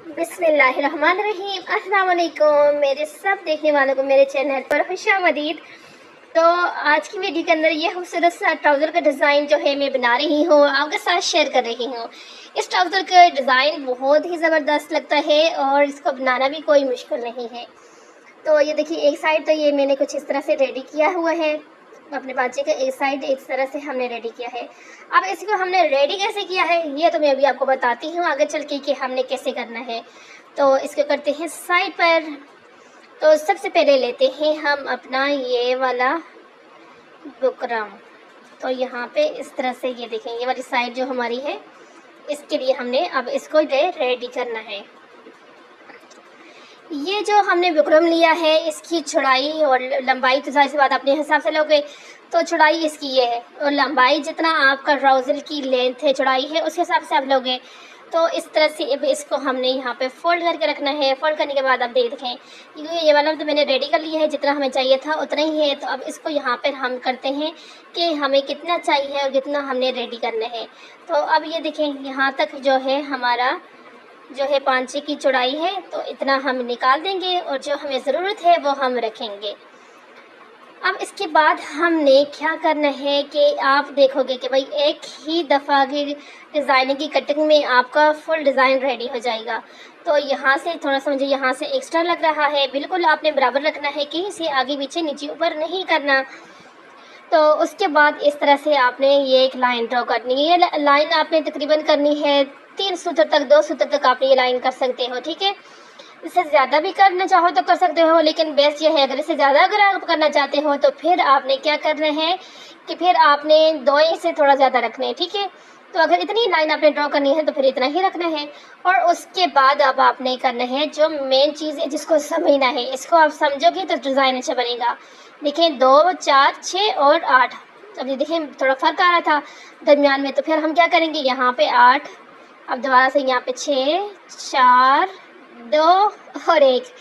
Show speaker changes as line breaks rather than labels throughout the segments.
बिस्मिल्लाहिर्रहमानिर्रहीम। अस्सलाम वालेकुम मेरे सब देखने वालों को मेरे चैनल पर खुशामदीद। तो आज की वीडियो के अंदर ये खूबसूरत सा ट्राउज़र का डिज़ाइन जो है मैं बना रही हूँ, आपके साथ शेयर कर रही हूँ। इस ट्राउज़र का डिज़ाइन बहुत ही ज़बरदस्त लगता है और इसको बनाना भी कोई मुश्किल नहीं है। तो ये देखिए, एक साइड तो ये मैंने कुछ इस तरह से रेडी किया हुआ है अपने बाजे का, एक साइड इस तरह से हमने रेडी किया है। अब इसको हमने रेडी कैसे किया है ये तो मैं अभी आपको बताती हूँ आगे चल के कि हमने कैसे करना है। तो इसको करते हैं साइड पर। तो सबसे पहले लेते हैं हम अपना ये वाला बुकरम। तो यहाँ पे इस तरह से ये देखें, ये वाली साइड जो हमारी है इसके लिए हमने अब इसको रेडी करना है। ये जो हमने बुकरम लिया है इसकी चौड़ाई और लंबाई तो जाहिर सी बात अपने हिसाब से लोगे, तो चौड़ाई इसकी ये है और लंबाई जितना आपका ट्राउज़र की लेंथ है चौड़ाई है उस हिसाब से आप लोगे। तो इस तरह से अब इसको हमने यहाँ पे फोल्ड करके रखना है। फोल्ड करने के बाद आप देखें ये वाला तो मैंने रेडी कर लिया है, जितना हमें चाहिए था उतना ही है। तो अब इसको यहाँ पर हम करते हैं कि हमें कितना चाहिए और कितना हमने रेडी करना है। तो अब ये देखें यहाँ तक जो है हमारा जो है 5 इंच की चौड़ाई है, तो इतना हम निकाल देंगे और जो हमें ज़रूरत है वो हम रखेंगे। अब इसके बाद हमने क्या करना है कि आप देखोगे कि भाई एक ही दफ़ा की डिज़ाइनिंग की कटिंग में आपका फुल डिज़ाइन रेडी हो जाएगा। तो यहाँ से थोड़ा सा मुझे यहाँ से एक्स्ट्रा लग रहा है, बिल्कुल आपने बराबर रखना है कि इसे आगे पीछे नीचे ऊपर नहीं करना। तो उसके बाद इस तरह से आपने ये एक लाइन ड्रॉ करनी है। ये लाइन आपने तकरीबन करनी है 3 सूत्र तक, 2 सूत्र तक आप ये लाइन कर सकते हो, ठीक है। इससे ज़्यादा भी करना चाहो तो कर सकते हो, लेकिन बेस्ट ये है अगर इससे ज़्यादा अगर आप करना चाहते हो तो फिर आपने क्या करना है कि फिर आपने 2 इंच से थोड़ा ज़्यादा रखना है, ठीक है। तो अगर इतनी लाइन आपने ड्रॉ करनी है तो फिर इतना ही रखना है। और उसके बाद अब आपने करना है जो मेन चीज़ है जिसको समझना है, इसको आप समझोगे तो डिज़ाइन अच्छा बनेगा। देखें 2, 4, 6 और 8। अब ये देखें थोड़ा फ़र्क आ रहा था दरमियान में, तो फिर हम क्या करेंगे यहाँ पे 8, अब दोबारा से यहाँ पे 6, 4, 2 और 1।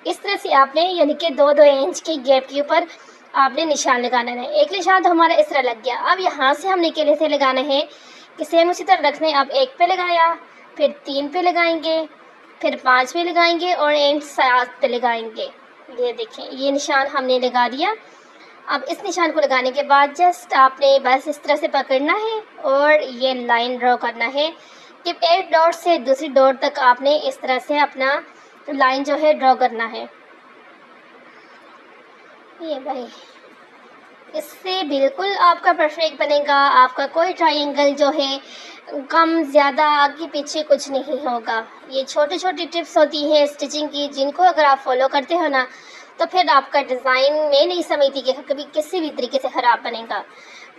इस तरह से आपने यानी कि 2-2 इंच के गैप के ऊपर आपने निशान लगाना है। एक निशान तो हमारा इस तरह लग गया। अब यहाँ से हमने कैसे लगाना है कि सेम उसी तरह रखने, अब 1 पे लगाया, फिर 3 पे लगाएंगे, फिर 5 पे लगाएंगे और एंड 7 पे लगाएंगे। ये देखें ये निशान हमने लगा दिया। अब इस निशान को लगाने के बाद जस्ट आपने बस इस तरह से पकड़ना है और ये लाइन ड्रॉ करना है कि एक डॉट से दूसरी डॉट तक आपने इस तरह से अपना लाइन जो है ड्रॉ करना है। ये भाई इससे बिल्कुल आपका परफेक्ट बनेगा। आपका कोई ट्रायंगल जो है कम ज़्यादा आगे पीछे कुछ नहीं होगा। ये छोटी छोटी टिप्स होती हैं स्टिचिंग की, जिनको अगर आप फॉलो करते हो ना तो फिर आपका डिज़ाइन में नहीं समझती कि कभी किसी भी तरीके से ख़राब बनेगा।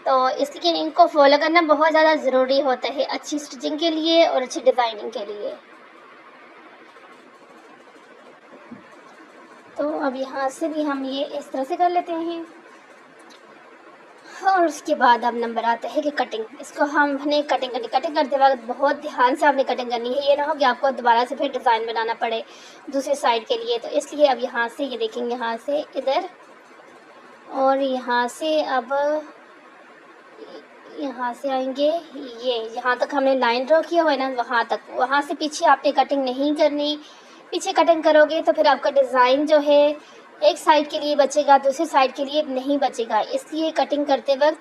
तो इसलिए इनको फॉलो करना बहुत ज़्यादा ज़रूरी होता है अच्छी स्टिचिंग के लिए और अच्छी डिज़ाइनिंग के लिए। तो अब यहाँ से भी हम ये इस तरह से कर लेते हैं और उसके बाद अब नंबर आता है कि कटिंग। इसको हमने कटिंग करते वक्त बहुत ध्यान से आपने कटिंग करनी है। ये ना हो कि आपको दोबारा से फिर डिज़ाइन बनाना पड़े दूसरी साइड के लिए। तो इसलिए अब यहाँ से ये देखेंगे, यहाँ से इधर और यहाँ से अब यहाँ से आएंगे, ये यहाँ तक हमने लाइन ड्रॉ किया हुआ है ना, वहाँ तक। वहाँ से पीछे आपने कटिंग नहीं करनी। पीछे कटिंग करोगे तो फिर आपका डिज़ाइन जो है एक साइड के लिए बचेगा, दूसरी साइड के लिए नहीं बचेगा। इसलिए कटिंग करते वक्त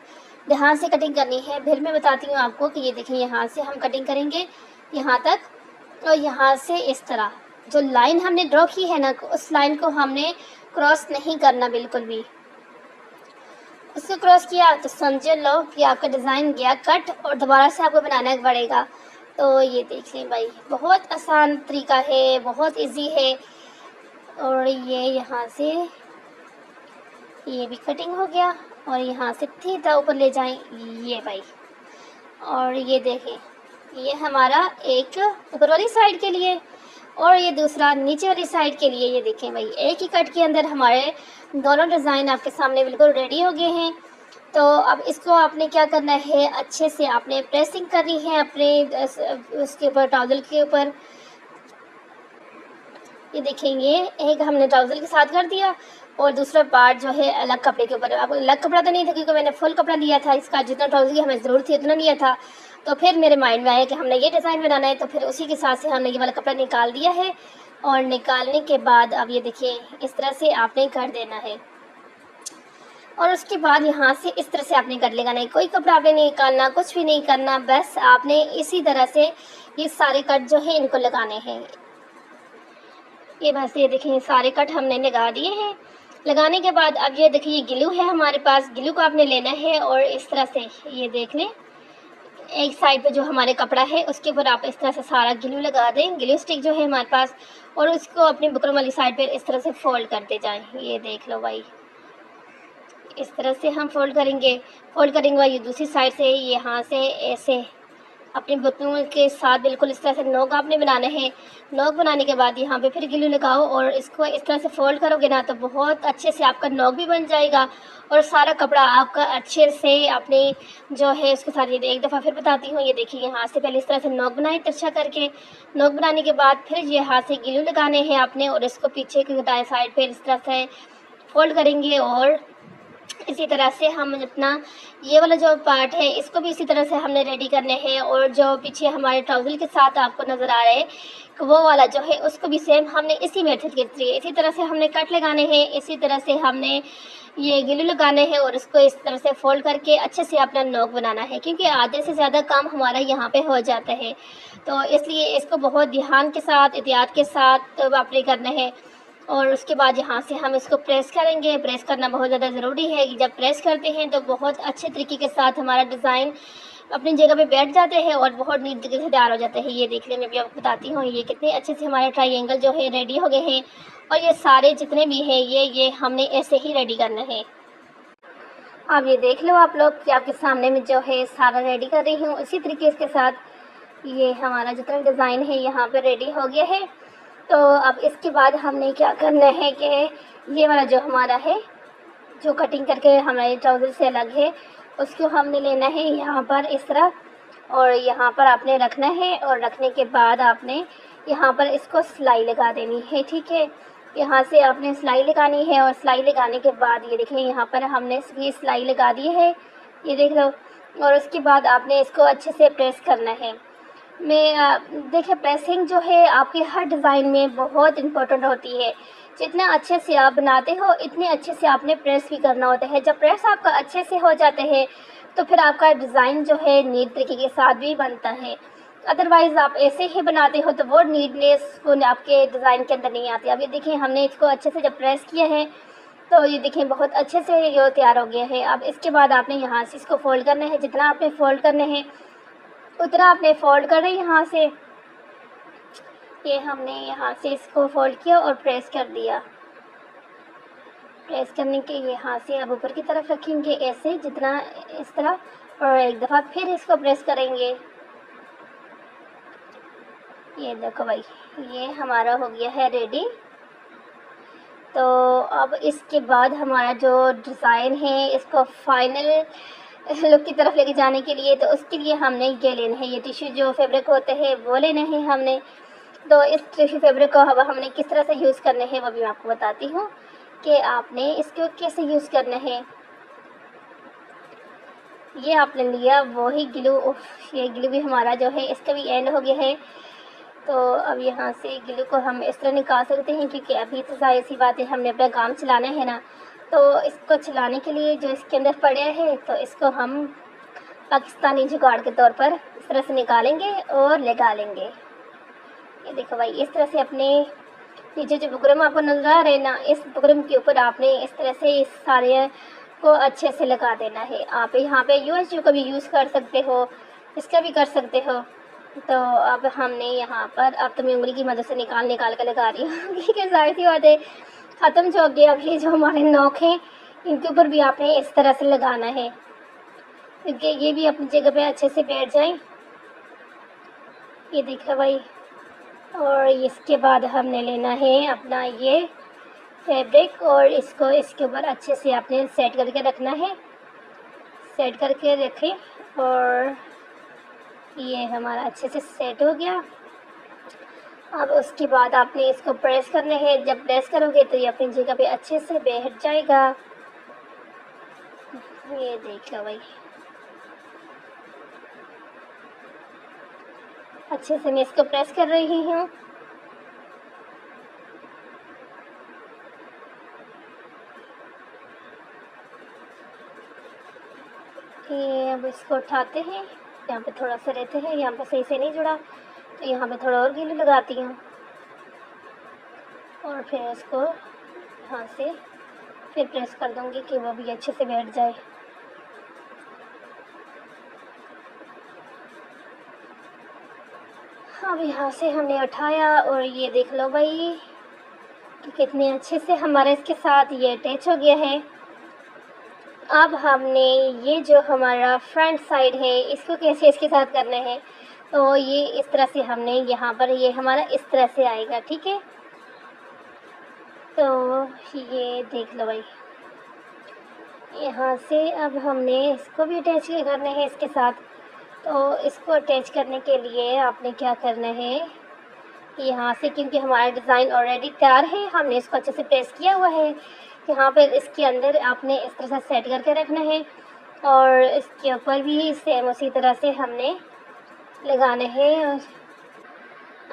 ध्यान से कटिंग करनी है। फिर मैं बताती हूँ आपको कि ये देखें यहाँ से हम कटिंग करेंगे यहाँ तक और यहाँ से इस तरह जो लाइन हमने ड्रॉ की है ना उस लाइन को हमने क्रॉस नहीं करना बिल्कुल भी। उसको क्रॉस किया तो समझ लो कि आपका डिज़ाइन गया कट और दोबारा से आपको बनाना पड़ेगा। तो ये देख लें भाई, बहुत आसान तरीका है, बहुत इजी है। और ये यहाँ से ये भी कटिंग हो गया और यहाँ से सीधा ऊपर ले जाएं ये भाई। और ये देखें ये हमारा एक ऊपर वाली साइड के लिए और ये दूसरा नीचे वाली साइड के लिए। ये देखें भाई एक ही कट के अंदर हमारे दोनों डिज़ाइन आपके सामने बिल्कुल रेडी हो गए हैं। तो अब इसको आपने क्या करना है, अच्छे से आपने प्रेसिंग करनी है अपने उसके ऊपर, ट्राउज़र के ऊपर। ये देखेंगे एक हमने ट्राउज़र के साथ कर दिया और दूसरा पार्ट जो है अलग कपड़े के ऊपर। अब अलग कपड़ा तो नहीं था क्योंकि मैंने फुल कपड़ा लिया था, इसका जितना ट्राउज़र की हमें ज़रूरत थी उतना लिया था। तो फिर मेरे माइंड में आया कि हमने ये डिज़ाइन बनाना है, तो फिर उसी के हिसाब से हमने ये वाला कपड़ा निकाल दिया है। और निकालने के बाद अब ये देखिए इस तरह से आपने कर देना है, और उसके बाद यहाँ से इस तरह से आपने कर लेगा, नहीं कोई कपड़ा आपने नहीं निकालना, कुछ भी नहीं करना, बस आपने इसी तरह से ये सारे कट जो है इनको लगाने हैं। ये बस ये देखिए सारे कट हमने लगा दिए हैं। लगाने के बाद अब ये देखिए ये ग्लू है हमारे पास, ग्लू को आपने लेना है और इस तरह से ये देख लें, एक साइड पे जो हमारे कपड़ा है उसके ऊपर आप इस तरह से सारा ग्लू लगा दें, ग्लू स्टिक जो है हमारे पास, और उसको अपनी बुकरम वाली साइड पे इस तरह से फोल्ड करते जाएं। ये देख लो भाई, इस तरह से हम फोल्ड करेंगे भाई, ये दूसरी साइड से यहाँ से ऐसे अपने बुकरम के साथ बिल्कुल इस तरह से नोक आपने बनाना है। नोक बनाने के बाद यहाँ पे फिर ग्लू लगाओ और इसको इस तरह से फोल्ड करोगे ना, तो बहुत अच्छे से आपका नोक भी बन जाएगा और सारा कपड़ा आपका अच्छे से अपने जो है उसके साथ। ये एक दफ़ा फिर बताती हूँ, ये देखिए यहाँ से पहले इस तरह से नोक बनाए तिरछा करके, नोक बनाने के बाद फिर ये हाथ से ग्लू लगाने हैं आपने और इसको पीछे की दाएं साइड पर इस तरह से फोल्ड करेंगे। और इसी तरह से हम अपना ये वाला जो पार्ट है इसको भी इसी तरह से हमने रेडी करने हैं, और जो पीछे हमारे ट्राउज़र के साथ आपको नज़र आ रहा है वो वाला जो है उसको भी सेम हमने इसी मेथड के जरिए इसी तरह से हमने कट लगाने हैं, इसी तरह से हमने ये ग्लू लगाने हैं और उसको इस तरह से फोल्ड करके अच्छे से अपना नोक बनाना है, क्योंकि आधे से ज़्यादा काम हमारा यहाँ पे हो जाता है, तो इसलिए इसको बहुत ध्यान के साथ एहतियात के साथ आपने करना है। और उसके बाद यहाँ से हम इसको प्रेस करेंगे, प्रेस करना बहुत ज़्यादा ज़रूरी है कि जब प्रेस करते हैं तो बहुत अच्छे तरीके के साथ हमारा डिज़ाइन अपनी जगह पे बैठ जाते हैं और बहुत नीट तरीके से तैयार हो जाते हैं। ये देख लें, मैं भी आपको बताती हूँ ये कितने अच्छे से हमारे ट्रायंगल जो है रेडी हो गए हैं, और ये सारे जितने भी हैं ये हमने ऐसे ही रेडी करना है। अब ये देख लो आप लोग कि आपके सामने में जो है सारा रेडी कर रही हूँ, इसी तरीके के साथ ये हमारा जितना डिज़ाइन है यहाँ पर रेडी हो गया है। तो अब इसके बाद हमने क्या करना है कि ये वाला जो हमारा है जो कटिंग करके हमारे ट्राउज़र से अलग है उसको हमने लेना है यहाँ पर इस तरह, और यहाँ पर आपने रखना है, और रखने के बाद आपने यहाँ पर इसको सिलाई लगा देनी है। ठीक है, यहाँ से आपने सिलाई लगानी है, और सिलाई लगाने के बाद ये देखिए यहाँ पर हमने ये सिलाई लगा दी है, ये देख लो। और उसके बाद आपने इसको अच्छे से प्रेस करना है। देखिए प्रेसिंग जो है आपके हर डिज़ाइन में बहुत इम्पोर्टेंट होती है, जितना अच्छे से आप बनाते हो इतने अच्छे से आपने प्रेस भी करना होता है। जब प्रेस आपका अच्छे से हो जाते हैं तो फिर आपका डिज़ाइन जो है नीट तरीके के साथ भी बनता है, अदरवाइज़ आप ऐसे ही बनाते हो तो वो नीटनेस वो आपके डिज़ाइन के अंदर नहीं आती। अब ये देखिए हमने इसको अच्छे से जब प्रेस किया है तो ये देखिए बहुत अच्छे से ये तैयार हो गया है। अब इसके बाद आपने यहाँ से इसको फोल्ड करना है, जितना आपने फोल्ड करने हैं उतना आपने फोल्ड कर रहे हैं। यहाँ से ये हमने यहाँ से इसको फोल्ड किया और प्रेस कर दिया। प्रेस करने के यहाँ से अब ऊपर की तरफ रखेंगे ऐसे जितना इस तरह, और एक दफ़ा फिर इसको प्रेस करेंगे। ये देखो भाई ये हमारा हो गया है रेडी। तो अब इसके बाद हमारा जो डिज़ाइन है इसको फाइनल लुक की तरफ लेके जाने के लिए, तो उसके लिए हमने ये लेना है, ये टिश्यू जो फैब्रिक होते हैं वो लेना है हमने। तो इस टिश्यू फैब्रिक को अब हमने किस तरह से यूज़ करने हैं वो भी मैं आपको बताती हूँ कि आपने इसको कैसे यूज़ करना है। ये आपने लिया वही ग्लू, ये ग्लू भी हमारा जो है इसका भी एंड हो गया है। तो अब यहाँ से ग्लू को हम इस तरह निकाल सकते हैं, क्योंकि अभी तो जाहिर सी बात है हमने अपना काम चलाना है ना, तो इसको चलाने के लिए जो इसके अंदर पड़ा है तो इसको हम पाकिस्तानी जुगाड़ के तौर पर इस तरह से निकालेंगे और लगा लेंगे। ये देखो भाई इस तरह से अपने नीचे जो बुकरम आपको नजर आ रहे हैं ना, इस बुकरम के ऊपर आपने इस तरह से इस सारे को अच्छे से लगा देना है। आप यहाँ पे यूएसयू का भी यूज़ कर सकते हो, इसका भी कर सकते हो। तो अब हमने यहाँ पर अब तो मैं उंगली की मदद से निकाल कर लगा रही हूँ क्योंकि जाहिर सी बात है ख़त्म जो हो गया। अब ये जो हमारे नोक हैं इनके ऊपर भी आपने इस तरह से लगाना है, क्योंकि ये भी अपनी जगह पे अच्छे से बैठ जाएं। ये देखो भाई, और इसके बाद हमने लेना है अपना ये फैब्रिक और इसको इसके ऊपर अच्छे से आपने सेट करके रखना है। सेट करके रखें, और ये हमारा अच्छे से सेट हो गया। अब उसके बाद आपने इसको प्रेस करना है। जब प्रेस करोगे तो ये अपनी जगह पे अच्छे से बैठ जाएगा। ये देखो भाई, अच्छे से मैं इसको प्रेस कर रही हूँ। ये अब इसको उठाते हैं, यहाँ पे थोड़ा सा रहते हैं, यहाँ पे सही से नहीं जुड़ा तो यहाँ पे थोड़ा और गीली लगाती हूँ और फिर इसको यहाँ से फिर प्रेस कर दूँगी कि वो भी अच्छे से बैठ जाए। अब यहाँ से हमने उठाया और ये देख लो भाई कि कितने अच्छे से हमारे इसके साथ ये अटैच हो गया है। अब हमने ये जो हमारा फ्रंट साइड है इसको कैसे इसके साथ करना है, तो ये इस तरह से हमने यहाँ पर ये हमारा इस तरह से आएगा, ठीक है। तो ये देख लो भाई, यहाँ से अब हमने इसको भी अटैच करना है इसके साथ। तो इसको अटैच करने के लिए आपने क्या करना है, यहाँ से क्योंकि हमारा डिज़ाइन ऑलरेडी तैयार है, हमने इसको अच्छे से प्रेस किया हुआ है, यहाँ पर इसके अंदर आपने इस तरह से सेट करके रखना है और इसके ऊपर भी सेम उसी तरह से हमने लगाने हैं।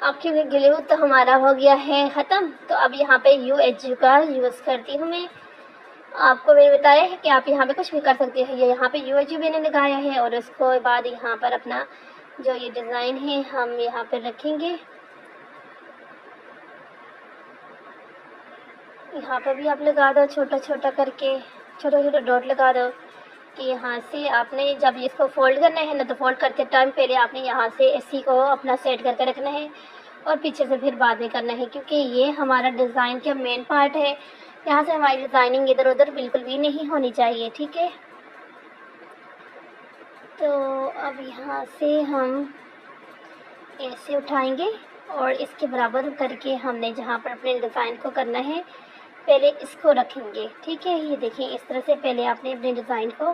आपकी ग्लू तो हमारा हो गया है ख़त्म। तो अब यहाँ पे UHU का यूज़ करती हूँ मैं। आपको मैंने बताया है कि आप यहाँ पे कुछ भी कर सकते हैं। ये यहाँ पे UHU मैंने लगाया है और उसको बाद यहाँ पर अपना जो ये डिज़ाइन है हम यहाँ पर रखेंगे। यहाँ पर भी आप लगा दो छोटा छोटा करके, छोटा छोटा डॉट लगा दो कि यहाँ से आपने जब इसको फोल्ड करना है ना, तो फोल्ड करते टाइम पहले आपने यहाँ से इसी को अपना सेट करके रखना है और पीछे से फिर बाद में करना है, क्योंकि ये हमारा डिज़ाइन का मेन पार्ट है। यहाँ से हमारी डिज़ाइनिंग इधर उधर बिल्कुल भी नहीं होनी चाहिए, ठीक है। तो अब यहाँ से हम ऐसे उठाएंगे और इसके बराबर करके हमने जहाँ पर अपने डिज़ाइन को करना है पहले इसको रखेंगे, ठीक है। ये देखिए इस तरह से पहले आपने अपने डिज़ाइन को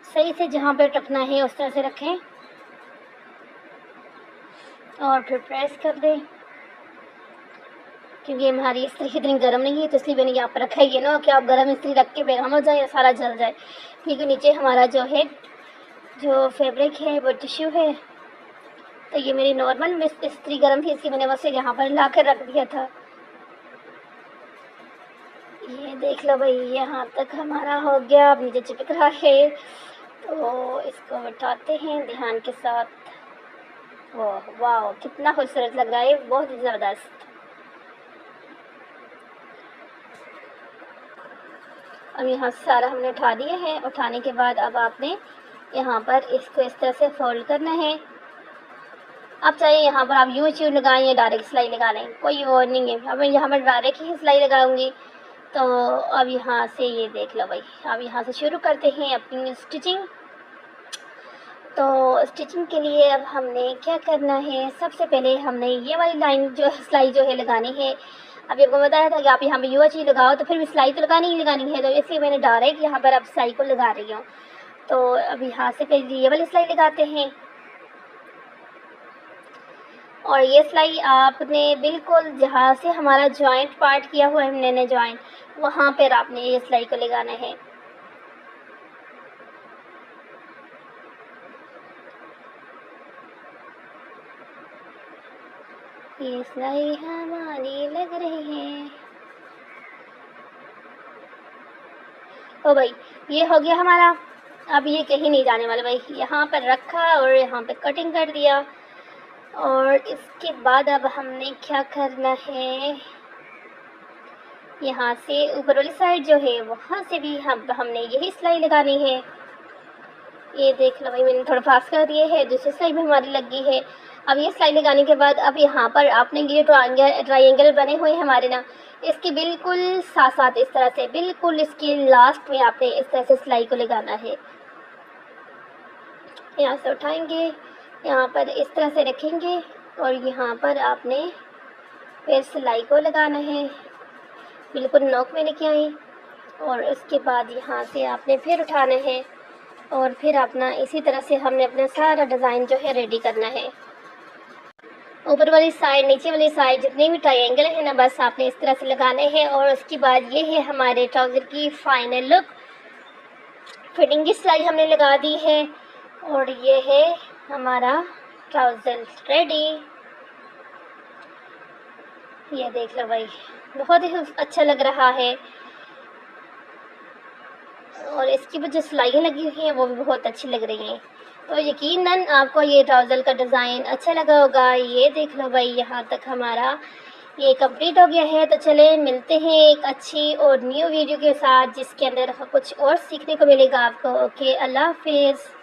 सही से जहाँ पर रखना है उस तरह से रखें और फिर प्रेस कर दें। क्योंकि हमारी इस्त्री इतनी गर्म नहीं है तो इसलिए मैंने यहाँ पर रखा है, ये ना कि आप गर्म इस्त्री रख के बेगम हो जाए या सारा जल जाए, क्योंकि नीचे हमारा जो है जो फैब्रिक है वो टिश्यू है। तो ये मेरी नॉर्मल इस्त्री गर्म थी, इसलिए मैंने बस यहाँ पर ला कर रख दिया था। ये देख लो भाई, यहाँ तक हमारा हो गया। अब नीचे चिपक रहा है तो इसको उठाते हैं ध्यान के साथ। वाह कितना खूबसूरत लग रहा है, बहुत ही ज़बरदस्त। अब यहाँ सारा हमने उठा दिया है। उठाने के बाद अब आपने यहाँ पर इसको इस तरह से फोल्ड करना है। आप चाहे यहाँ पर आप यूँ चूँ लगाएं या डायरेक्ट सिलाई लगा लें, कोई वो नहीं है। अब मैं यहाँ पर डायरेक्ट ही सिलाई लगाऊंगी। तो अब यहाँ से ये देख लो भाई, अब यहाँ से शुरू करते हैं अपनी स्टिचिंग। तो स्टिचिंग के लिए अब हमने क्या करना है, सबसे पहले हमने ये वाली लाइन जो सिलाई जो है लगानी है। अभी आपको बताया था कि आप यहाँ पे UHU लगाओ तो फिर भी सिलाई तो लगानी ही लगानी है, तो इसलिए मैंने डायरेक्ट यहाँ पर अब सिलाई को लगा रही हूँ। तो अब यहाँ से पहले ये वाली सिलाई लगाते हैं और ये सिलाई आपने बिल्कुल जहाँ से हमारा जॉइंट पार्ट किया हुआ है हमने जॉइंट, वहाँ पर आपने ये सिलाई को लगाना है। ये सिलाई हमारी लग रही है। ओ भाई ये हो गया हमारा। अब ये कहीं नहीं जाने वाला भाई, यहाँ पर रखा और यहाँ पे कटिंग कर दिया। और इसके बाद अब हमने क्या करना है, यहाँ से ऊपर वाली साइड जो है वहाँ से भी हमने यही सिलाई लगानी है। ये देख लो भाई, मैंने थोड़ा फास्ट कर दिए है, दूसरी साइड भी हमारी लग गई है। अब ये सिलाई लगाने के बाद अब यहाँ पर आपने ये ट्रायंगल बने हुए हैं हमारे ना, इसके बिल्कुल साथ साथ इस तरह से बिल्कुल इसके लास्ट में आपने इस तरह से सिलाई को लगाना है। यहाँ से उठाएंगे, यहाँ पर इस तरह से रखेंगे और यहाँ पर आपने फिर सिलाई को लगाना है, बिल्कुल नोक में लेके आए। और उसके बाद यहाँ से आपने फिर उठाना है और फिर अपना इसी तरह से हमने अपना सारा डिज़ाइन जो है रेडी करना है। ऊपर वाली साइड नीचे वाली साइड जितने भी ट्रायंगल है ना, बस आपने इस तरह से लगाने हैं। और उसके बाद ये है हमारे ट्राउज़र की फाइनल लुक। फिटिंग की सिलाई हमने लगा दी है और ये है हमारा ट्राउज़र रेडी। ये देख लो भाई, बहुत ही अच्छा लग रहा है और इसकी जो सिलाइयाँ लगी हुई हैं वो भी बहुत अच्छी लग रही हैं। तो यकीनन आपको ये ट्राउज़र का डिज़ाइन अच्छा लगा होगा। ये देख लो भाई, यहाँ तक हमारा ये कंप्लीट हो गया है। तो चले मिलते हैं एक अच्छी और न्यू वीडियो के साथ, जिसके अंदर कुछ और सीखने को मिलेगा आपको। ओके, अल्लाह हाफिज़।